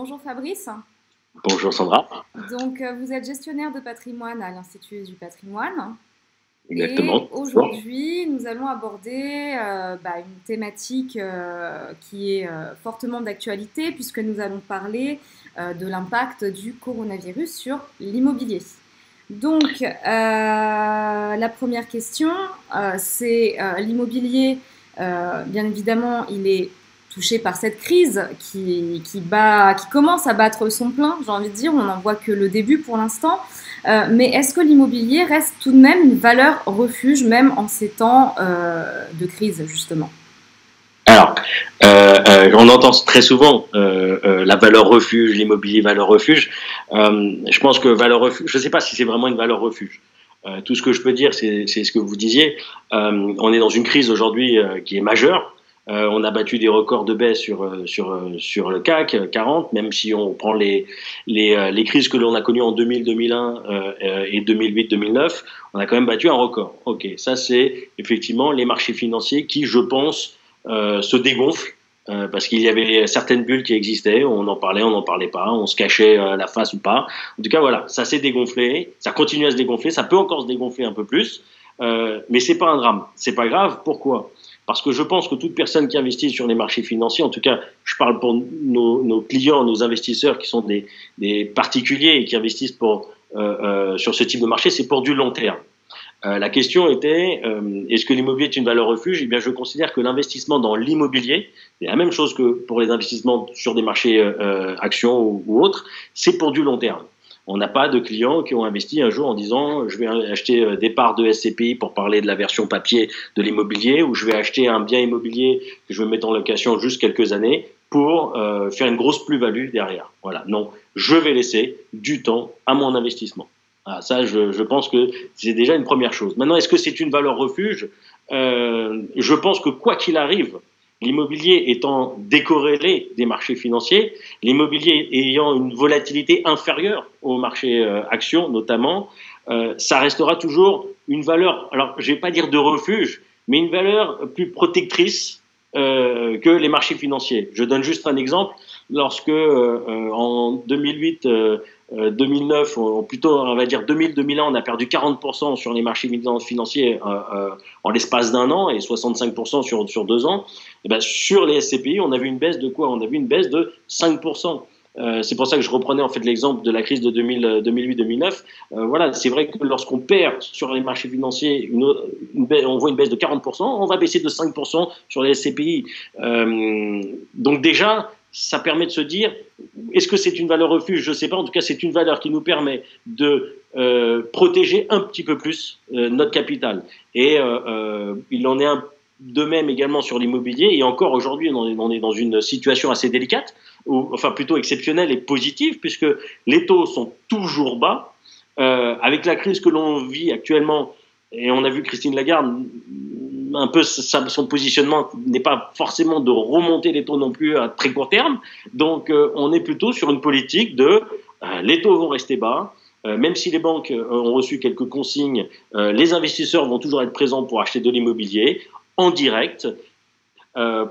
Bonjour Fabrice. Bonjour Sandra. Donc, vous êtes gestionnaire de patrimoine à l'Institut du patrimoine. Et Exactement. Bon. aujourd'hui, nous allons aborder une thématique qui est fortement d'actualité puisque nous allons parler de l'impact du coronavirus sur l'immobilier. Donc, la première question, c'est l'immobilier. Bien évidemment, il est touché par cette crise qui commence à battre son plein, j'ai envie de dire. On n'en voit que le début pour l'instant. Mais est-ce que l'immobilier reste tout de même une valeur refuge, même en ces temps de crise, justement? Alors, on entend très souvent la valeur refuge, l'immobilier valeur refuge. Je pense que valeur refuge, je ne sais pas si c'est vraiment une valeur refuge. Tout ce que je peux dire, c'est ce que vous disiez. On est dans une crise aujourd'hui qui est majeure. On a battu des records de baisse sur le CAC 40, même si on prend les crises que l'on a connues en 2000, 2001 et 2008, 2009, on a quand même battu un record. Ok, ça c'est effectivement les marchés financiers qui, je pense, se dégonflent parce qu'il y avait certaines bulles qui existaient, on n'en parlait pas, on se cachait la face ou pas. En tout cas, voilà, ça s'est dégonflé, ça continue à se dégonfler, ça peut encore se dégonfler un peu plus, mais c'est pas un drame, c'est pas grave. Pourquoi? Parce que je pense que toute personne qui investit sur les marchés financiers, en tout cas, je parle pour nos clients, nos investisseurs qui sont des particuliers et qui investissent sur ce type de marché, c'est pour du long terme. La question était, est-ce que l'immobilier est une valeur refuge? Eh bien, je considère que l'investissement dans l'immobilier, c'est la même chose que pour les investissements sur des marchés actions ou autres, c'est pour du long terme. On n'a pas de clients qui ont investi un jour en disant je vais acheter des parts de SCPI pour parler de la version papier de l'immobilier, ou je vais acheter un bien immobilier que je vais mettre en location juste quelques années pour faire une grosse plus-value derrière. Voilà, non, je vais laisser du temps à mon investissement. Ah, ça, je pense que c'est déjà une première chose. Maintenant, est-ce que c'est une valeur refuge? Je pense que quoi qu'il arrive, l'immobilier étant décorrélé des marchés financiers, l'immobilier ayant une volatilité inférieure aux marchés actions notamment, ça restera toujours une valeur, alors je ne vais pas dire de refuge, mais une valeur plus protectrice que les marchés financiers. Je donne juste un exemple. Lorsque en 2008, 2009, ou plutôt on va dire 2000-2001, on a perdu 40% sur les marchés financiers en l'espace d'un an et 65% sur 2 ans, et ben, sur les SCPI, on a vu une baisse de quoi? On a vu une baisse de 5%. C'est pour ça que je reprenais en fait l'exemple de la crise de 2008-2009. Voilà, c'est vrai que lorsqu'on perd sur les marchés financiers, on voit une baisse de 40%, on va baisser de 5% sur les SCPI. Donc déjà, ça permet de se dire, est-ce que c'est une valeur refuge? Je ne sais pas. En tout cas, c'est une valeur qui nous permet de protéger un petit peu plus notre capital. Et il en est de même également sur l'immobilier. Et encore aujourd'hui, on est dans une situation assez délicate, enfin plutôt exceptionnelle et positive, puisque les taux sont toujours bas. Avec la crise que l'on vit actuellement, et on a vu Christine Lagarde, un peu son positionnement n'est pas forcément de remonter les taux non plus à très court terme. Donc on est plutôt sur une politique de les taux vont rester bas. Même si les banques ont reçu quelques consignes, les investisseurs vont toujours être présents pour acheter de l'immobilier en direct,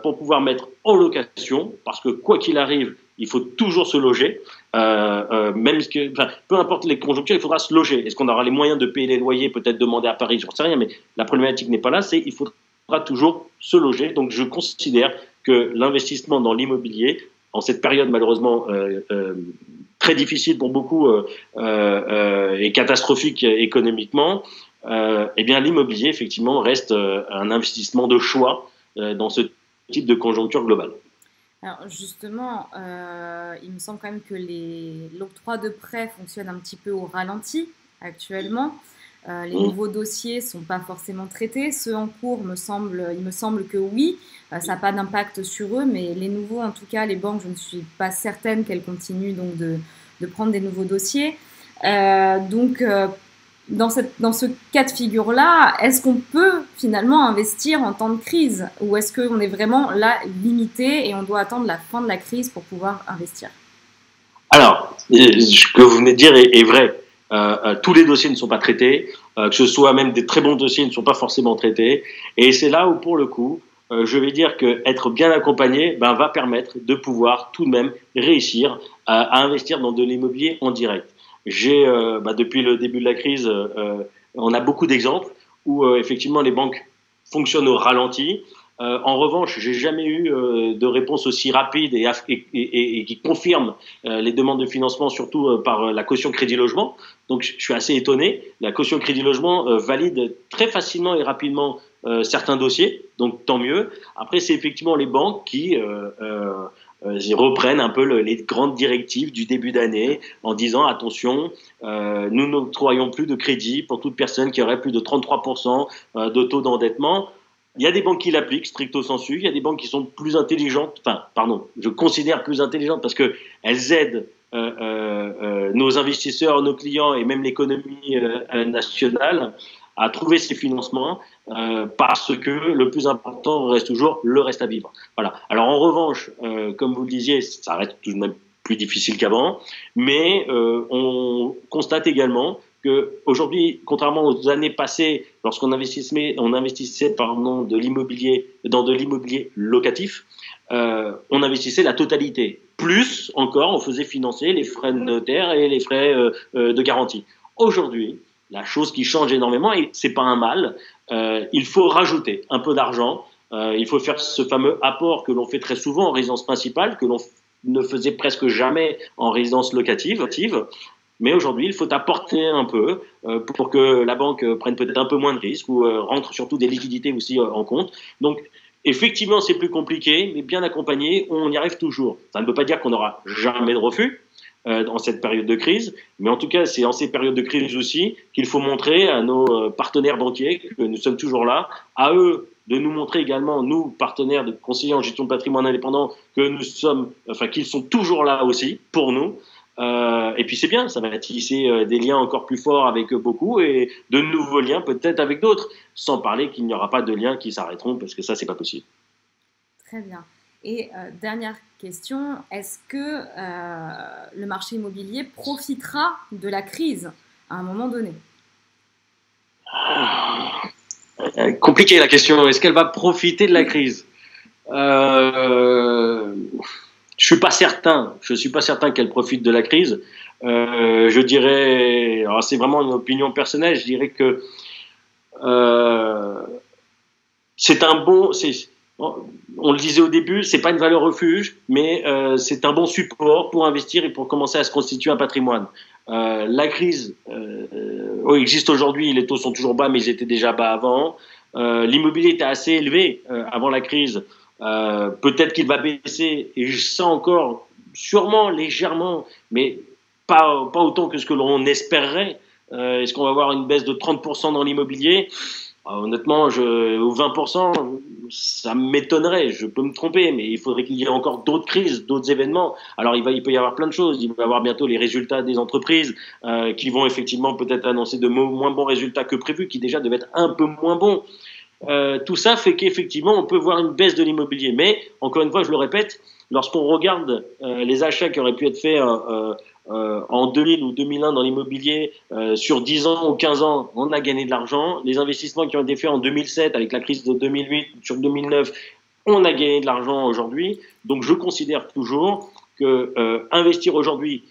pour pouvoir mettre en location, parce que quoi qu'il arrive, il faut toujours se loger. Peu importe les conjonctures, il faudra se loger. Est-ce qu'on aura les moyens de payer les loyers, peut-être demander à Paris, je ne sais rien, mais la problématique n'est pas là, c'est il faudra toujours se loger. Donc je considère que l'investissement dans l'immobilier, en cette période malheureusement très difficile pour beaucoup et catastrophique économiquement, eh bien l'immobilier effectivement reste un investissement de choix dans ce type de conjoncture globale. Alors justement, il me semble quand même que l'octroi de prêts fonctionne un petit peu au ralenti actuellement. Les nouveaux dossiers ne sont pas forcément traités. Ceux en cours, il me semble que oui. Ça n'a pas d'impact sur eux, mais les nouveaux, en tout cas, les banques, je ne suis pas certaine qu'elles continuent donc de prendre des nouveaux dossiers. Dans ce cas de figure-là, est-ce qu'on peut finalement investir en temps de crise, ou est-ce qu'on est vraiment là limité et on doit attendre la fin de la crise pour pouvoir investir? Alors, ce que vous venez de dire est vrai. Tous les dossiers ne sont pas traités, que ce soit même des très bons dossiers ne sont pas forcément traités. Et c'est là où, pour le coup, je vais dire que être bien accompagné va permettre de pouvoir tout de même réussir à investir dans de l'immobilier en direct. J'ai depuis le début de la crise, on a beaucoup d'exemples où effectivement les banques fonctionnent au ralenti. En revanche, j'ai jamais eu de réponse aussi rapide et qui confirme les demandes de financement, surtout par la caution crédit logement. Donc, je suis assez étonné. La caution crédit logement valide très facilement et rapidement certains dossiers, donc tant mieux. Après, c'est effectivement les banques qui reprennent un peu les grandes directives du début d'année en disant attention, nous n'octroyons plus de crédit pour toute personne qui aurait plus de 33% de taux d'endettement. Il y a des banques qui l'appliquent stricto sensu, il y a des banques qui sont plus intelligentes, je considère plus intelligentes parce que elles aident nos investisseurs, nos clients et même l'économie nationale à trouver ces financements parce que le plus important reste toujours le reste à vivre. Voilà. Alors en revanche, comme vous le disiez, ça reste tout de même plus difficile qu'avant, mais on constate également qu'aujourd'hui, contrairement aux années passées, lorsqu'on investissait, dans de l'immobilier locatif, on investissait la totalité. Plus encore, on faisait financer les frais de notaire et les frais de garantie. Aujourd'hui, la chose qui change énormément, et c'est pas un mal, il faut rajouter un peu d'argent, il faut faire ce fameux apport que l'on fait très souvent en résidence principale, que l'on ne faisait presque jamais en résidence locative. Mais aujourd'hui, il faut apporter un peu pour que la banque prenne peut-être un peu moins de risques ou rentre surtout des liquidités aussi en compte. Donc, effectivement, c'est plus compliqué, mais bien accompagné, on y arrive toujours. Ça ne veut pas dire qu'on n'aura jamais de refus dans cette période de crise, mais en tout cas, c'est en ces périodes de crise aussi qu'il faut montrer à nos partenaires banquiers que nous sommes toujours là, à eux de nous montrer également, nous, partenaires de conseillers en gestion de patrimoine indépendant, qu'ils sont toujours là aussi pour nous. Et puis c'est bien, ça va tisser des liens encore plus forts avec beaucoup et de nouveaux liens peut-être avec d'autres, sans parler qu'il n'y aura pas de liens qui s'arrêteront parce que ça, c'est pas possible. Très bien. Et dernière question, est-ce que le marché immobilier profitera de la crise à un moment donné? Compliqué la question. Est-ce qu'elle va profiter de la crise? Je suis pas certain. Je suis pas certain qu'elle profite de la crise. Je dirais, alors c'est vraiment une opinion personnelle. Je dirais que c'est un bon. On le disait au début, c'est pas une valeur refuge, mais c'est un bon support pour investir et pour commencer à se constituer un patrimoine. La crise existe aujourd'hui. Les taux sont toujours bas, mais ils étaient déjà bas avant. L'immobilier était assez élevé avant la crise. Peut-être qu'il va baisser, et je sens encore, sûrement, légèrement, mais pas autant que ce que l'on espérerait. Est-ce qu'on va avoir une baisse de 30% dans l'immobilier? Honnêtement, ou 20%, ça m'étonnerait. Je peux me tromper, mais il faudrait qu'il y ait encore d'autres crises, d'autres événements. Alors, il peut y avoir plein de choses. Il va y avoir bientôt les résultats des entreprises qui vont effectivement peut-être annoncer de moins bons résultats que prévu, qui déjà devaient être un peu moins bons. Tout ça fait qu'effectivement, on peut voir une baisse de l'immobilier. Mais, encore une fois, je le répète, lorsqu'on regarde les achats qui auraient pu être faits en 2000 ou 2001 dans l'immobilier, sur 10 ans ou 15 ans, on a gagné de l'argent. Les investissements qui ont été faits en 2007 avec la crise de 2008, sur 2009, on a gagné de l'argent aujourd'hui. Donc, je considère toujours que investir aujourd'hui,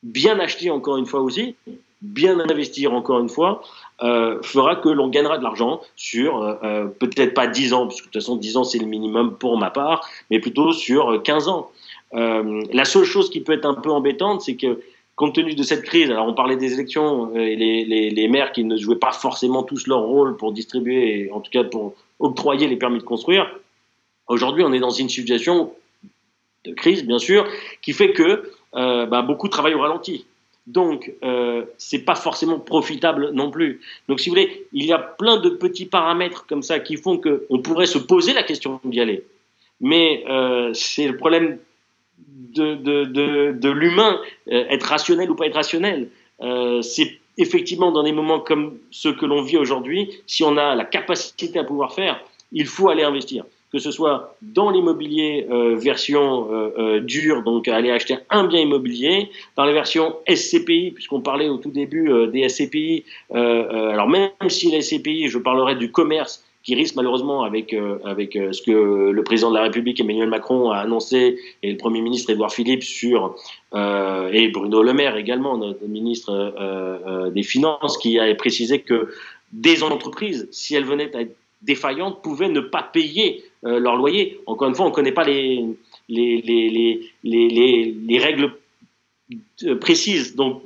bien acheter encore une fois aussi, bien investir encore une fois, fera que l'on gagnera de l'argent sur peut-être pas 10 ans, parce que de toute façon 10 ans c'est le minimum pour ma part, mais plutôt sur 15 ans. La seule chose qui peut être un peu embêtante, c'est que compte tenu de cette crise, alors on parlait des élections et les maires qui ne jouaient pas forcément tous leur rôle pour distribuer, en tout cas pour octroyer les permis de construire, aujourd'hui on est dans une situation de crise bien sûr, qui fait que beaucoup travaillent au ralenti. Donc, c'est pas forcément profitable non plus. Donc, si vous voulez, il y a plein de petits paramètres comme ça qui font qu'on pourrait se poser la question d'y aller. Mais c'est le problème de l'humain, être rationnel ou pas être rationnel. C'est effectivement dans des moments comme ceux que l'on vit aujourd'hui, si on a la capacité à pouvoir faire, il faut aller investir. Que ce soit dans l'immobilier version dure, donc aller acheter un bien immobilier, dans les versions SCPI, puisqu'on parlait au tout début des SCPI, alors même si les SCPI, je parlerai du commerce, qui risque malheureusement avec ce que le président de la République Emmanuel Macron a annoncé et le Premier ministre Édouard Philippe et Bruno Le Maire également, notre ministre des Finances, qui a précisé que des entreprises, si elles venaient à être défaillantes, pouvaient ne pas payer leur loyer. Encore une fois, on ne connaît pas les règles précises. Donc,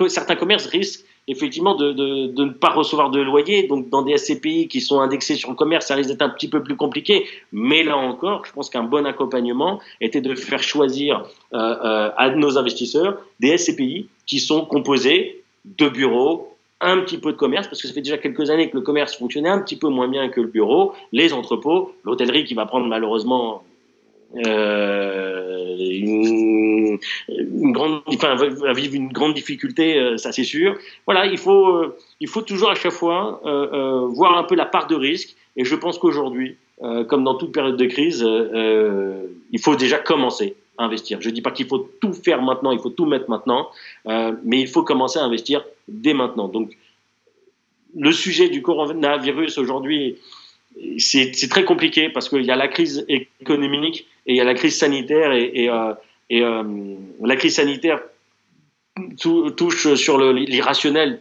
certains commerces risquent effectivement de ne pas recevoir de loyer. Donc, dans des SCPI qui sont indexés sur le commerce, ça risque d'être un petit peu plus compliqué. Mais là encore, je pense qu'un bon accompagnement était de faire choisir à nos investisseurs des SCPI qui sont composés de bureaux, un petit peu de commerce, parce que ça fait déjà quelques années que le commerce fonctionnait un petit peu moins bien que le bureau, les entrepôts, l'hôtellerie qui va prendre malheureusement une grande, enfin, va vivre une grande difficulté, ça c'est sûr. Voilà, il faut toujours à chaque fois voir un peu la part de risque. Et je pense qu'aujourd'hui, comme dans toute période de crise, il faut déjà commencer à investir. Je dis pas qu'il faut tout faire maintenant, il faut tout mettre maintenant, mais il faut commencer à investir dès maintenant. Donc, le sujet du coronavirus aujourd'hui, c'est très compliqué parce qu'il y a la crise économique et il y a la crise sanitaire la crise sanitaire touche sur l'irrationnel,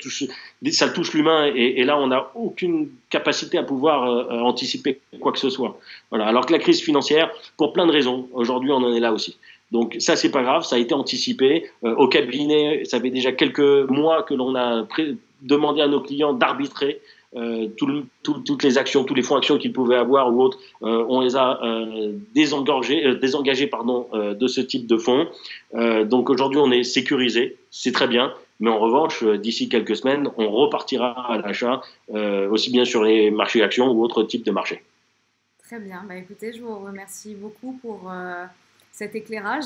ça touche l'humain et là on n'a aucune capacité à pouvoir anticiper quoi que ce soit. Voilà. Alors que la crise financière, pour plein de raisons, aujourd'hui on en est là aussi. Donc ça c'est pas grave, ça a été anticipé. Au cabinet, ça fait déjà quelques mois que l'on a demandé à nos clients d'arbitrer toutes les actions, tous les fonds actions qu'ils pouvaient avoir ou autres, on les a désengagés de ce type de fonds. Donc aujourd'hui, on est sécurisé, c'est très bien. Mais en revanche, d'ici quelques semaines, on repartira à l'achat, aussi bien sur les marchés actions ou autres types de marchés. Très bien. Bah, écoutez, je vous remercie beaucoup pour cet éclairage.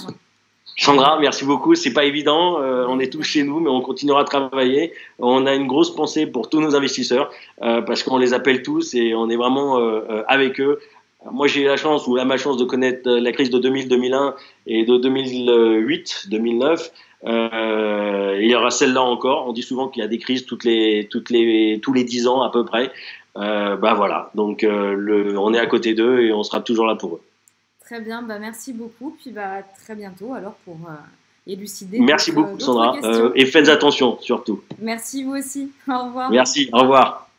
Sandra, merci beaucoup. C'est pas évident. On est tous chez nous, mais on continuera à travailler. On a une grosse pensée pour tous nos investisseurs parce qu'on les appelle tous et on est vraiment avec eux. Moi, j'ai eu la chance ou la malchance de connaître la crise de 2000, 2001 et de 2008, 2009. Il y aura celle-là encore. On dit souvent qu'il y a des crises tous les 10 ans à peu près. Bah voilà. Donc, on est à côté d'eux et on sera toujours là pour eux. Très bien, bah merci beaucoup. Puis bah, très bientôt alors pour élucider. Merci beaucoup Sandra et faites attention surtout. Merci vous aussi. Au revoir. Merci, au revoir.